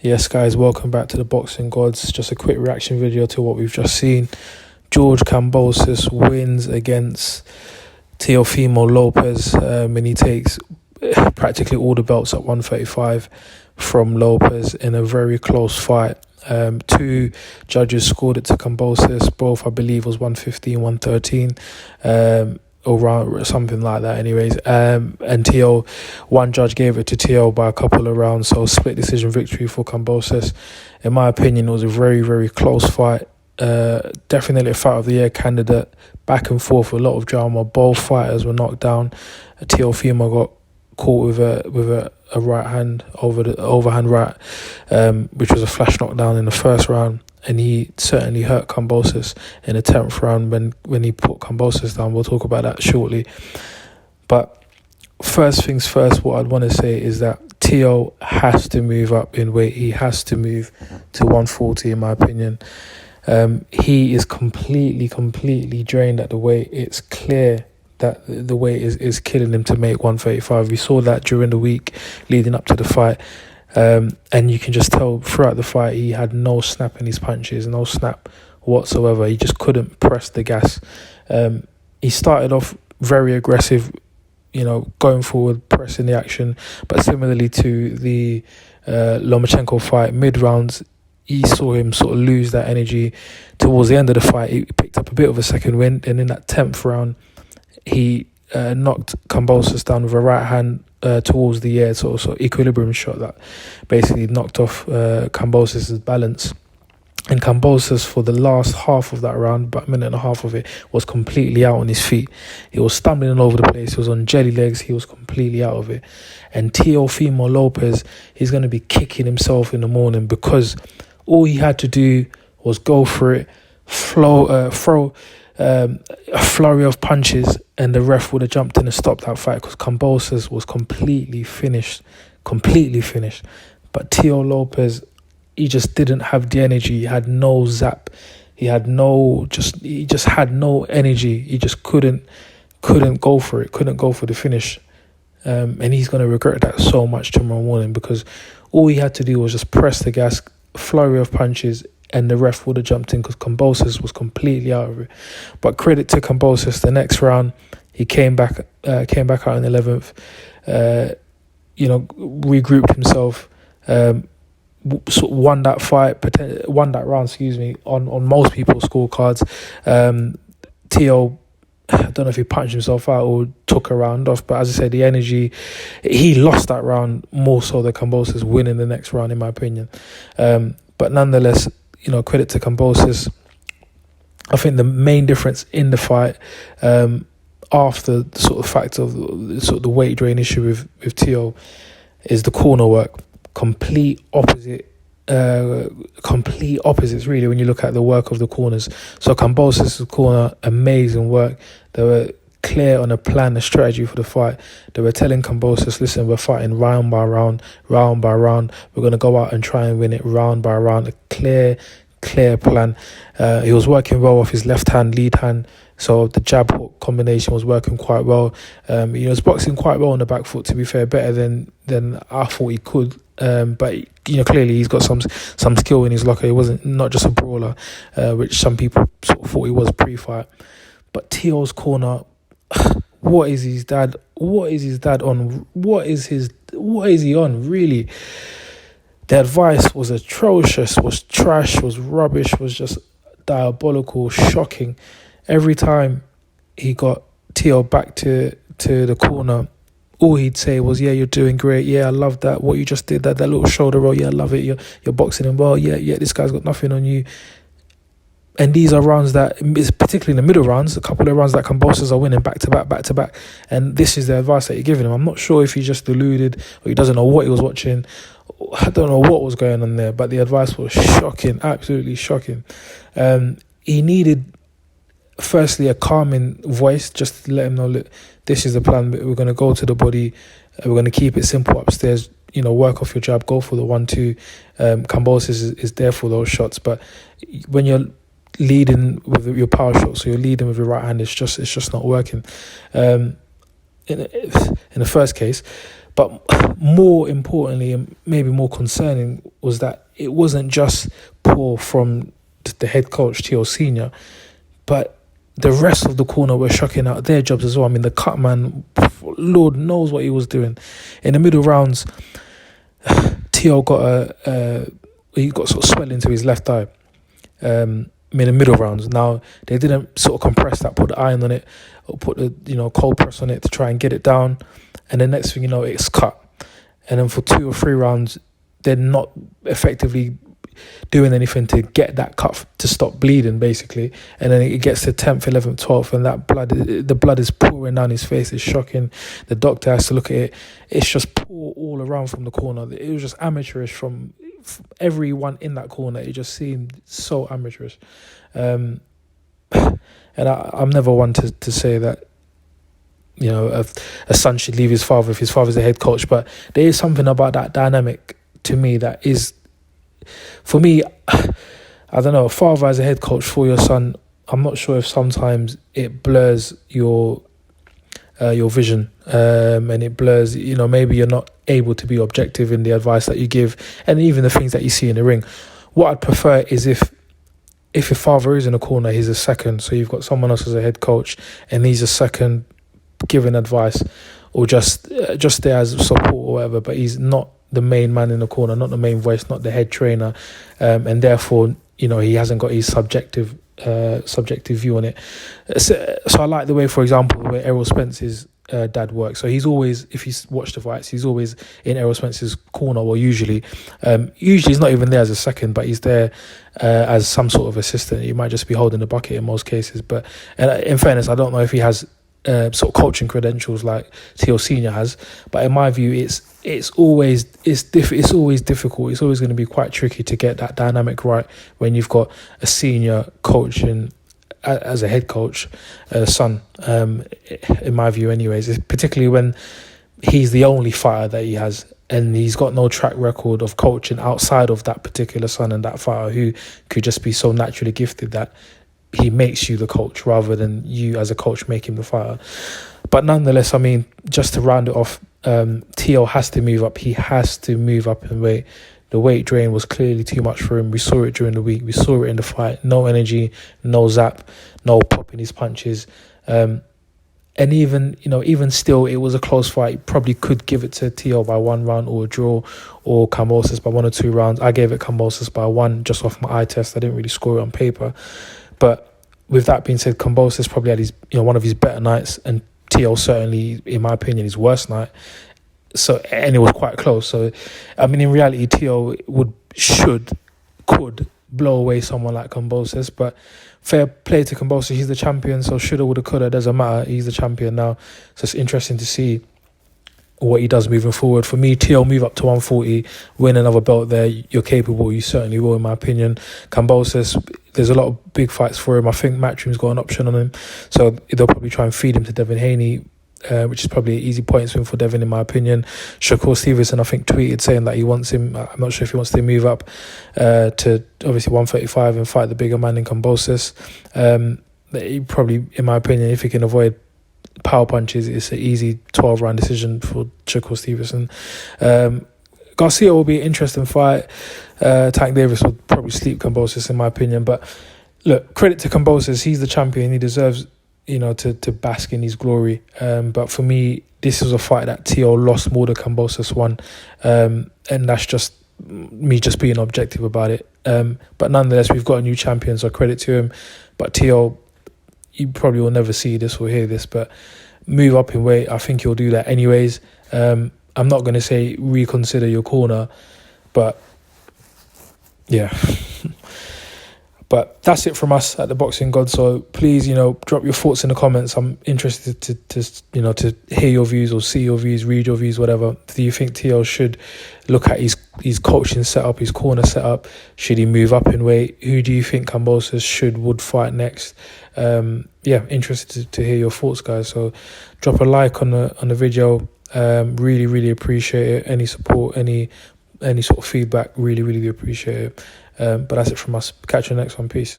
Yes, guys, welcome back to the Boxing Gods. Just a quick reaction video to what we've just seen. George Kambosas wins against Teofimo Lopez, and he takes practically all the belts at 135 from Lopez in a very close fight. Two judges scored it to Kambosas, both I believe was 115, 113. Or around something like that anyways, and Teo, one judge gave it to Teo by a couple of rounds, so split decision victory for Kambosas. In my opinion, it was a very, very close fight. Definitely a fight of the year candidate, back and forth, a lot of drama. Both fighters were knocked down. Teofimo got caught with a right hand over the overhand right, which was a flash knockdown in the first round. And he certainly hurt Kambosas in the 10th round when he put Kambosas down. We'll talk about that shortly. But first things first, what I'd want to say is that Teo has to move up in weight. He has to move to 140, in my opinion. He is completely drained at the weight. It's clear that the weight is killing him to make 135. We saw that during the week leading up to the fight. And you can just tell throughout the fight he had no snap in his punches, no snap whatsoever. He just couldn't press the gas. He started off very aggressive, going forward, pressing the action. But similarly to the Lomachenko fight, mid-rounds, he saw him sort of lose that energy. Towards the end of the fight, he picked up a bit of a second wind. And in that 10th round, he knocked Kambosas down with a right hand towards the air, so equilibrium shot that basically knocked off Kambosas' balance. And Kambosas, for the last half of that round, about a minute and a half of it, was completely out on his feet. He was stumbling all over the place. He was on jelly legs. He was completely out of it. And Teofimo Lopez, he's going to be kicking himself in the morning, because all he had to do was go for it, throw a flurry of punches, and the ref would have jumped in and stopped that fight, because Kambosas was completely finished. But Teo Lopez, he just didn't have the energy. He had no zap. He just had no energy. He just couldn't go for it. Couldn't go for the finish. And he's going to regret that so much tomorrow morning, because all he had to do was just press the gas, flurry of punches, and the ref would have jumped in, because Kambosas was completely out of it. But credit to Kambosas, the next round, he came back out in the 11th, regrouped himself, won that round, on most people's scorecards. Teo, I don't know if he punched himself out or took a round off, but as I said, the energy, he lost that round more so than Kambosas winning the next round, in my opinion. But nonetheless, credit to Kambosas. I think the main difference in the fight, after the sort of fact of the weight drain issue with Teo, is the corner work. Complete opposites really when you look at the work of the corners. So Kambosas' corner, amazing work. They were clear on a plan, a strategy for the fight. They were telling Kambosas, listen, we're fighting round by round. We're going to go out and try and win it round by round. A clear plan. He was working well off his left hand, lead hand. So the jab hook combination was working quite well. He was boxing quite well on the back foot, to be fair, better than I thought he could. But clearly he's got some skill in his locker. He wasn't not just a brawler, which some people sort of thought he was pre-fight. But Teo's corner, what is his dad on? What is he on, really? The advice was atrocious, was trash, was rubbish, was just diabolical, shocking. Every time he got Teo back to the corner, all he'd say was, yeah, you're doing great. Yeah, I love that. What you just did, that little shoulder roll. Yeah, I love it. You're boxing him well. Yeah, this guy's got nothing on you. And these are rounds that, particularly in the middle rounds, a couple of rounds that Kambosas are winning back to back. And this is the advice that you're giving him. I'm not sure if he's just deluded or he doesn't know what he was watching. I don't know what was going on there, but the advice was shocking, absolutely shocking. He needed, firstly, a calming voice, just to let him know, look, this is the plan. We're going to go to the body. We're going to keep it simple upstairs. Work off your jab, go for the 1-2. Kambosas is there for those shots, but when you're leading with your power shot, so you're leading with your right hand, it's just not working in the first case. But more importantly, and maybe more concerning, was that it wasn't just poor from the head coach, Teo Senior, but the rest of the corner were shucking out their jobs as well. I mean, the cut man, Lord knows what he was doing. In the middle rounds, Teo got he got sort of swelling to his left eye. In the middle rounds. Now, they didn't sort of compress that, put the iron on it, or put the cold press on it to try and get it down. And the next thing you know, it's cut. And then for 2 or 3 rounds, they're not effectively doing anything to get that cut to stop bleeding, basically. And then it gets to 10th, 11th, 12th, and the blood is pouring down his face. It's shocking. The doctor has to look at it. It's just pour all around from the corner. It was just amateurish from everyone in that corner. It just seemed so amateurish. And I'm never one to say that a son should leave his father if his father's the head coach, but there is something about that dynamic to me that is, for me, I don't know, a father as a head coach for your son, I'm not sure if sometimes it blurs your vision, and it blurs, maybe you're not able to be objective in the advice that you give and even the things that you see in the ring. What I'd prefer is if your father is in a corner, he's a second, so you've got someone else as a head coach and he's a second giving advice, or just there as support or whatever, but he's not the main man in the corner, not the main voice, not the head trainer, and therefore he hasn't got his subjective view on it. So I like the way, for example, the way Errol Spence's dad works. So he's always, if he's watched the fights, he's always in Errol Spence's corner, or usually he's not even there as a second, but he's there as some sort of assistant. He might just be holding the bucket in most cases, but in fairness, I don't know if he has sort of coaching credentials like Teo Senior has, but in my view, it's always difficult. It's always going to be quite tricky to get that dynamic right when you've got a senior coaching as a head coach, son. In my view, anyways, it's particularly when he's the only fighter that he has, and he's got no track record of coaching outside of that particular son and that fighter who could just be so naturally gifted that he makes you the coach rather than you as a coach make him the fighter. But nonetheless, I mean, just to round it off, Teo has to move up. He has to move up in weight. The weight drain was clearly too much for him. We saw it during the week. We saw it in the fight. No energy, no zap, no pop in his punches. And even still, it was a close fight. Probably could give it to Teo by 1 round or a draw, or Kambosas by 1 or 2 rounds. I gave it Kambosas by 1 just off my eye test. I didn't really score it on paper. But with that being said, Kambosas probably had his, one of his better nights, and Teo certainly, in my opinion, his worst night. So, and it was quite close. So, I mean, in reality, Teo could blow away someone like Kambosas, but fair play to Kambosas. He's the champion, so shoulda, woulda, coulda, doesn't matter. He's the champion now. So it's interesting to see what he does moving forward. For me, Teo, move up to 140, win another belt there. You're capable. You certainly will, in my opinion. Kambosas, there's a lot of big fights for him. I think Matchroom's got an option on him, so they'll probably try and feed him to Devin Haney, which is probably an easy points win for Devin, in my opinion. Shakur Stevenson, I think, tweeted saying that he wants him. I'm not sure if he wants to move up to obviously 135 and fight the bigger man in Kambosas. He probably, in my opinion, if he can avoid power punches, it's an easy 12-round decision for Shakur Stevenson. Garcia will be an interesting fight. Tank Davis will probably sleep Kambosas, in my opinion. But look, credit to Kambosas. He's the champion. He deserves, to bask in his glory. But for me, this was a fight that Teo lost more than Kambosas won. And that's just me just being objective about it. But nonetheless, we've got a new champion, so credit to him. But Teo, you probably will never see this or hear this, but move up in weight. I think he'll do that anyways. I'm not going to say reconsider your corner, but yeah. But that's it from us at the Boxing God. So please, drop your thoughts in the comments. I'm interested to hear your views or see your views, read your views, whatever. Do you think Teo should look at his coaching setup, his corner setup? Should he move up in weight? Who do you think Kambosas would fight next? Interested to hear your thoughts, guys. So drop a like on the video. Really, really appreciate it. Any support, any sort of feedback, really, really appreciate it. But that's it from us. Catch you next one. Peace.